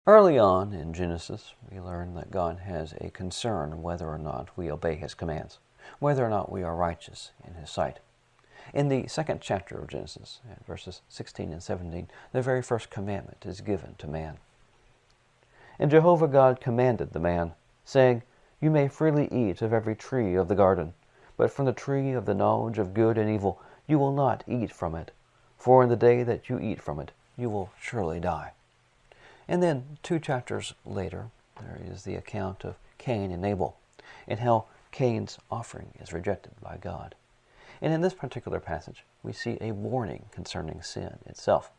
Early on in Genesis, we learn that God has a concern whether or not we obey His commands, whether or not we are righteous in His sight. In the second chapter of Genesis, verses 16 and 17, the very first commandment is given to man. And Jehovah God commanded the man, saying, You may freely eat of every tree of the garden, but from the tree of the knowledge of good and evil you will not eat from it, for in the day that you eat from it you will surely die. And then 2 chapters later, there is the account of Cain and Abel, and how Cain's offering is rejected by God. And in this particular passage, we see a warning concerning sin itself.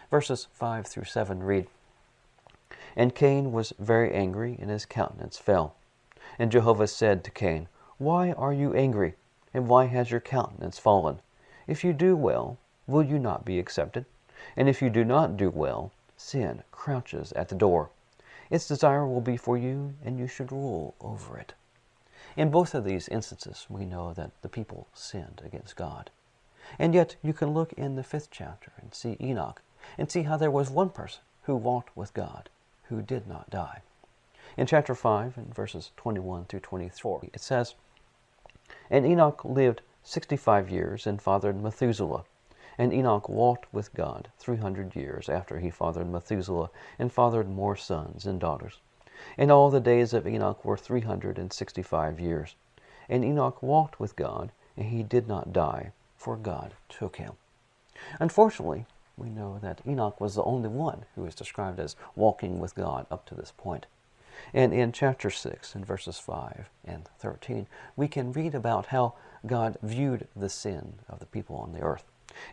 Verses 5 through 7 read, And Cain was very angry, and his countenance fell. And Jehovah said to Cain, Why are you angry, and why has your countenance fallen? If you do well, will you not be accepted? And if you do not do well, sin crouches at the door. Its desire will be for you, and you should rule over it. In both of these instances, we know that the people sinned against God. And yet, you can look in the 5th chapter and see Enoch, and see how there was one person who walked with God, who did not die. In chapter 5, in verses 21 through 24, it says, And Enoch lived 65 years and fathered Methuselah. And Enoch walked with God 300 years after he fathered Methuselah, and fathered more sons and daughters. And all the days of Enoch were 365 years. And Enoch walked with God, and he did not die, for God took him. Unfortunately, we know that Enoch was the only one who is described as walking with God up to this point. And in chapter 6, in verses 5 and 13, we can read about how God viewed the sin of the people on the earth,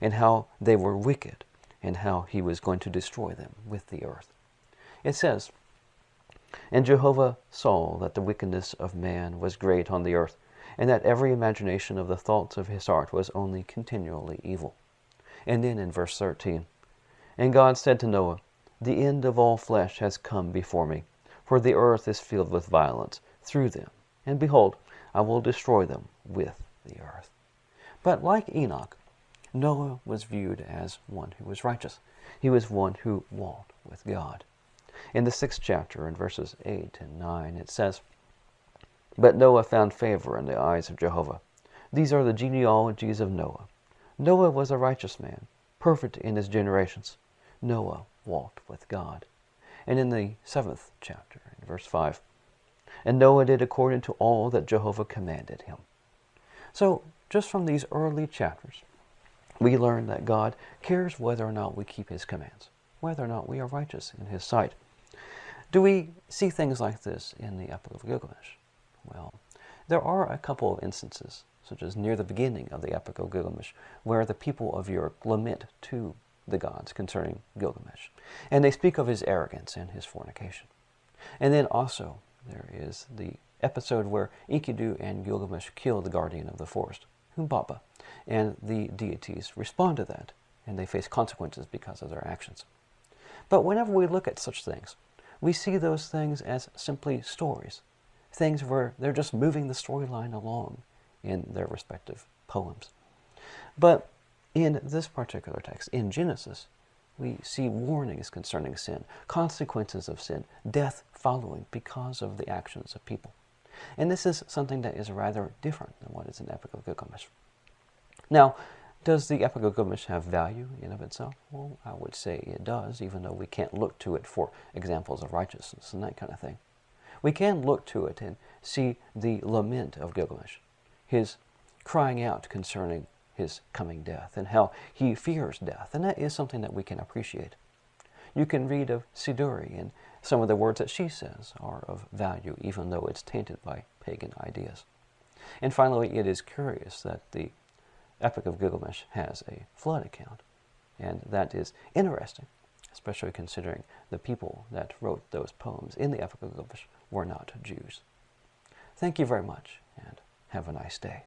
and how they were wicked, and how He was going to destroy them with the earth. It says, And Jehovah saw that the wickedness of man was great on the earth, and that every imagination of the thoughts of his heart was only continually evil. And then in verse 13, And God said to Noah, The end of all flesh has come before me, for the earth is filled with violence through them, and behold, I will destroy them with the earth. But like Enoch, Noah was viewed as one who was righteous. He was one who walked with God. In the 6th chapter, in verses 8 and 9, it says, But Noah found favor in the eyes of Jehovah. These are the genealogies of Noah. Noah was a righteous man, perfect in his generations. Noah walked with God. And in the 7th chapter, in verse 5, And Noah did according to all that Jehovah commanded him. So, just from these early chapters, we learn that God cares whether or not we keep His commands, whether or not we are righteous in His sight. Do we see things like this in the Epic of Gilgamesh? Well, there are a couple of instances, such as near the beginning of the Epic of Gilgamesh, where the people of Uruk lament to the gods concerning Gilgamesh. And they speak of his arrogance and his fornication. And then also, there is the episode where Enkidu and Gilgamesh kill the guardian of the forest, Humbaba, and the deities respond to that, and they face consequences because of their actions. But whenever we look at such things, we see those things as simply stories, things where they're just moving the storyline along in their respective poems. But in this particular text, in Genesis, we see warnings concerning sin, consequences of sin, death following because of the actions of people. And this is something that is rather different than what is in Epic of Gilgamesh. Now, does the Epic of Gilgamesh have value in of itself? Well, I would say it does, even though we can't look to it for examples of righteousness and that kind of thing. We can look to it and see the lament of Gilgamesh, his crying out concerning his coming death, and how he fears death, and that is something that we can appreciate. You can read of Siduri, and some of the words that she says are of value, even though it's tainted by pagan ideas. And finally, it is curious that the Epic of Gilgamesh has a flood account, and that is interesting, especially considering the people that wrote those poems in the Epic of Gilgamesh were not Jews. Thank you very much, and have a nice day.